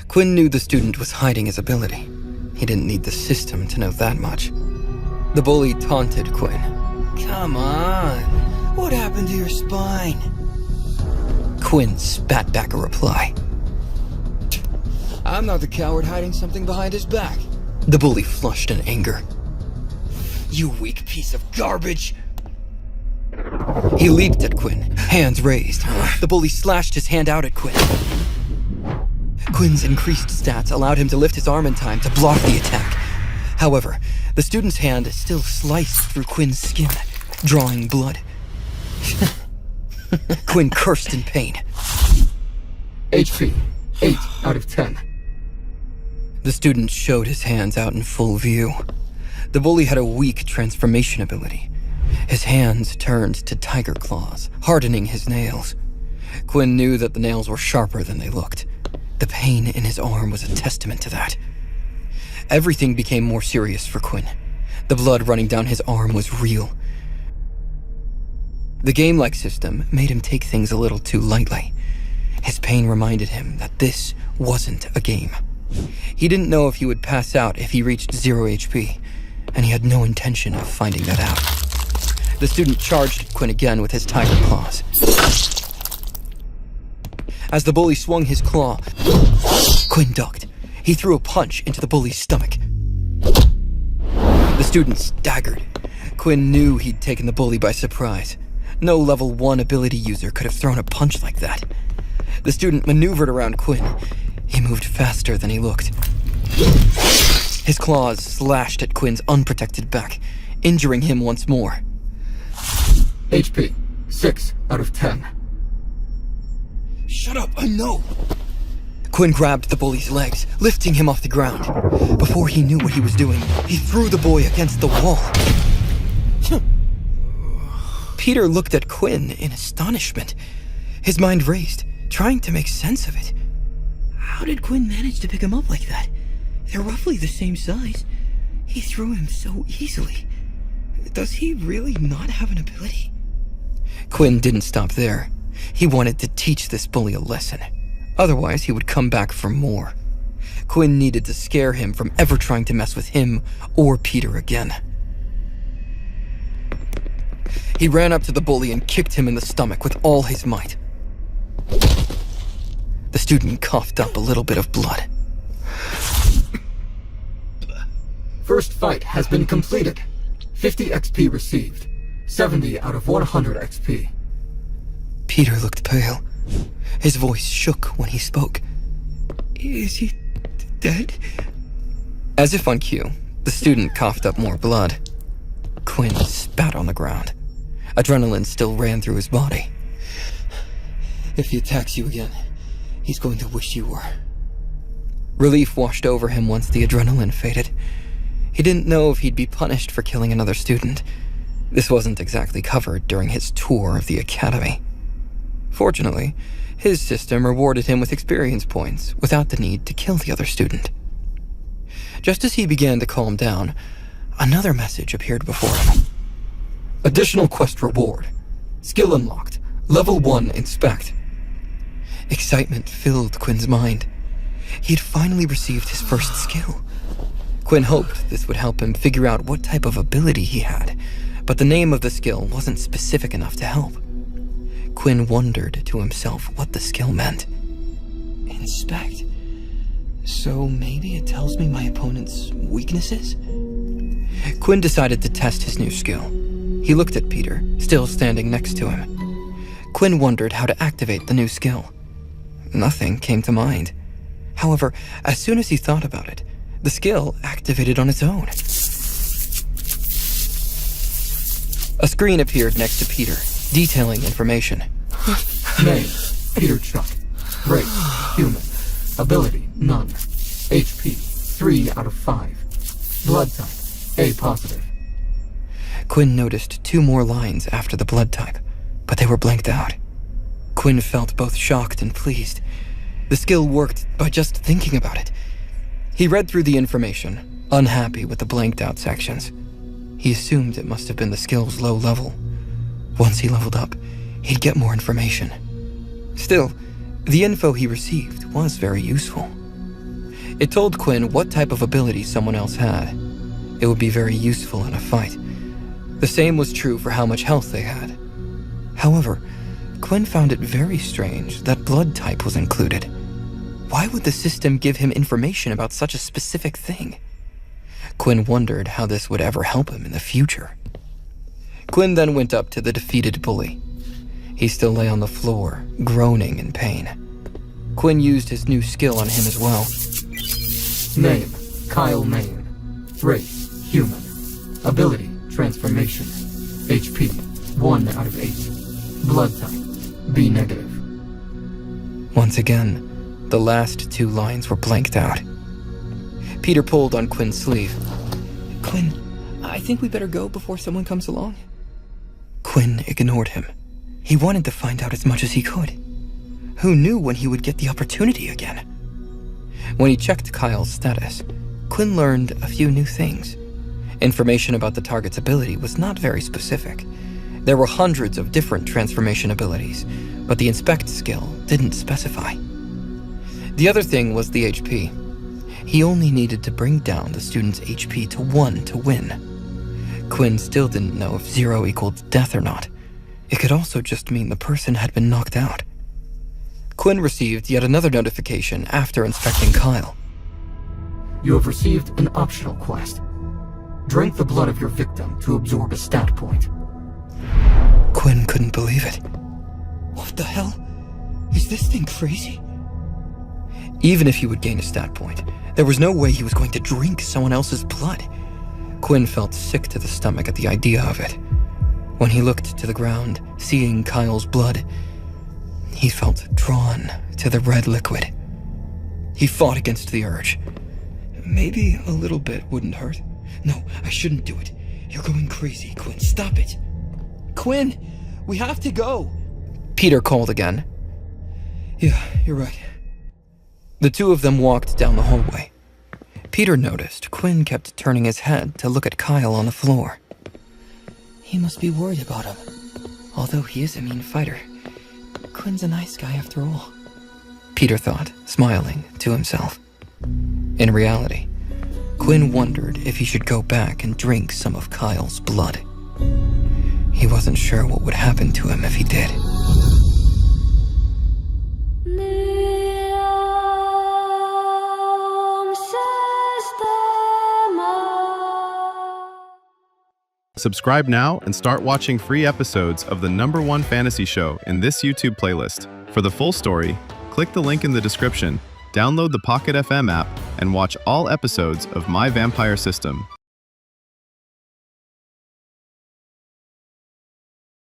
Quinn knew the student was hiding his ability. He didn't need the system to know that much. The bully taunted Quinn. Come on, what happened to your spine? Quinn spat back a reply. I'm not the coward hiding something behind his back. The bully flushed in anger. You weak piece of garbage! He leaped at Quinn, hands raised. The bully slashed his hand out at Quinn. Quinn's increased stats allowed him to lift his arm in time to block the attack. However, the student's hand still sliced through Quinn's skin, drawing blood. Quinn cursed in pain. HP, 8 out of 10. The student showed his hands out in full view. The bully had a weak transformation ability. His hands turned to tiger claws, hardening his nails. Quinn knew that the nails were sharper than they looked. The pain in his arm was a testament to that. Everything became more serious for Quinn. The blood running down his arm was real. The game-like system made him take things a little too lightly. His pain reminded him that this wasn't a game. He didn't know if he would pass out if he reached 0 HP, and he had no intention of finding that out. The student charged at Quinn again with his tiger claws. As the bully swung his claw, Quinn ducked. He threw a punch into the bully's stomach. The student staggered. Quinn knew he'd taken the bully by surprise. No level 1 ability user could have thrown a punch like that. The student maneuvered around Quinn. He moved faster than he looked. His claws slashed at Quinn's unprotected back, injuring him once more. HP, 6 out of 10. Shut up, I know! Quinn grabbed the bully's legs, lifting him off the ground. Before he knew what he was doing, he threw the boy against the wall. Peter looked at Quinn in astonishment. His mind raced, trying to make sense of it. How did Quinn manage to pick him up like that? They're roughly the same size. He threw him so easily. Does he really not have an ability? Quinn didn't stop there. He wanted to teach this bully a lesson. Otherwise, he would come back for more. Quinn needed to scare him from ever trying to mess with him or Peter again. He ran up to the bully and kicked him in the stomach with all his might. The student coughed up a little bit of blood. First fight has been completed. 50 XP received. 70 out of 100 XP. Peter looked pale. His voice shook when he spoke. Is he dead? As if on cue, the student coughed up more blood. Quinn spat on the ground. Adrenaline still ran through his body. If he attacks you again, he's going to wish you were. Relief washed over him once the adrenaline faded. He didn't know if he'd be punished for killing another student. This wasn't exactly covered during his tour of the academy. Fortunately, his system rewarded him with experience points without the need to kill the other student. Just as he began to calm down, another message appeared before him. Additional quest reward. Skill unlocked. Level 1 inspect. Excitement filled Quinn's mind. He had finally received his first skill. Quinn hoped this would help him figure out what type of ability he had, but the name of the skill wasn't specific enough to help. Quinn wondered to himself what the skill meant. Inspect? So maybe it tells me my opponent's weaknesses? Quinn decided to test his new skill. He looked at Peter, still standing next to him. Quinn wondered how to activate the new skill. Nothing came to mind. However, as soon as he thought about it, the skill activated on its own. A screen appeared next to Peter, detailing information. Name, Peter Chuck. Race, human. Ability, none. HP, 3 out of 5. Blood type, A positive. Quinn noticed 2 more lines after the blood type, but they were blanked out. Quinn felt both shocked and pleased. The skill worked by just thinking about it. He read through the information, unhappy with the blanked out sections. He assumed it must have been the skill's low level. Once he leveled up, he'd get more information. Still, the info he received was very useful. It told Quinn what type of ability someone else had. It would be very useful in a fight. The same was true for how much health they had. However, Quinn found it very strange that blood type was included. Why would the system give him information about such a specific thing? Quinn wondered how this would ever help him in the future. Quinn then went up to the defeated bully. He still lay on the floor, groaning in pain. Quinn used his new skill on him as well. Name, Kyle Maine. Race, human. Ability, transformation. HP, 1 out of 8. Blood type, B negative. Once again, the last 2 lines were blanked out. Peter pulled on Quinn's sleeve. Quinn, I think we better go before someone comes along. Quinn ignored him. He wanted to find out as much as he could. Who knew when he would get the opportunity again? When he checked Kyle's status, Quinn learned a few new things. Information about the target's ability was not very specific. There were hundreds of different transformation abilities, but the inspect skill didn't specify. The other thing was the HP. He only needed to bring down the student's HP to 1 to win. Quinn still didn't know if 0 equaled death or not. It could also just mean the person had been knocked out. Quinn received yet another notification after inspecting Kyle. You have received an optional quest. Drink the blood of your victim to absorb a stat point. Quinn couldn't believe it. What the hell? Is this thing crazy? Even if he would gain a stat point, there was no way he was going to drink someone else's blood. Quinn felt sick to the stomach at the idea of it. When he looked to the ground, seeing Kyle's blood, he felt drawn to the red liquid. He fought against the urge. Maybe a little bit wouldn't hurt. No, I shouldn't do it. You're going crazy, Quinn. Stop it. Quinn, we have to go. Peter called again. Yeah, you're right. The two of them walked down the hallway. Peter noticed Quinn kept turning his head to look at Kyle on the floor. He must be worried about him. Although he is a mean fighter, Quinn's a nice guy after all. Peter thought, smiling to himself. In reality, Quinn wondered if he should go back and drink some of Kyle's blood. He wasn't sure what would happen to him if he did. Subscribe now and start watching free episodes of the #1 fantasy show in this YouTube playlist. For the full story, click the link in the description, download the Pocket FM app, and watch all episodes of My Vampire System.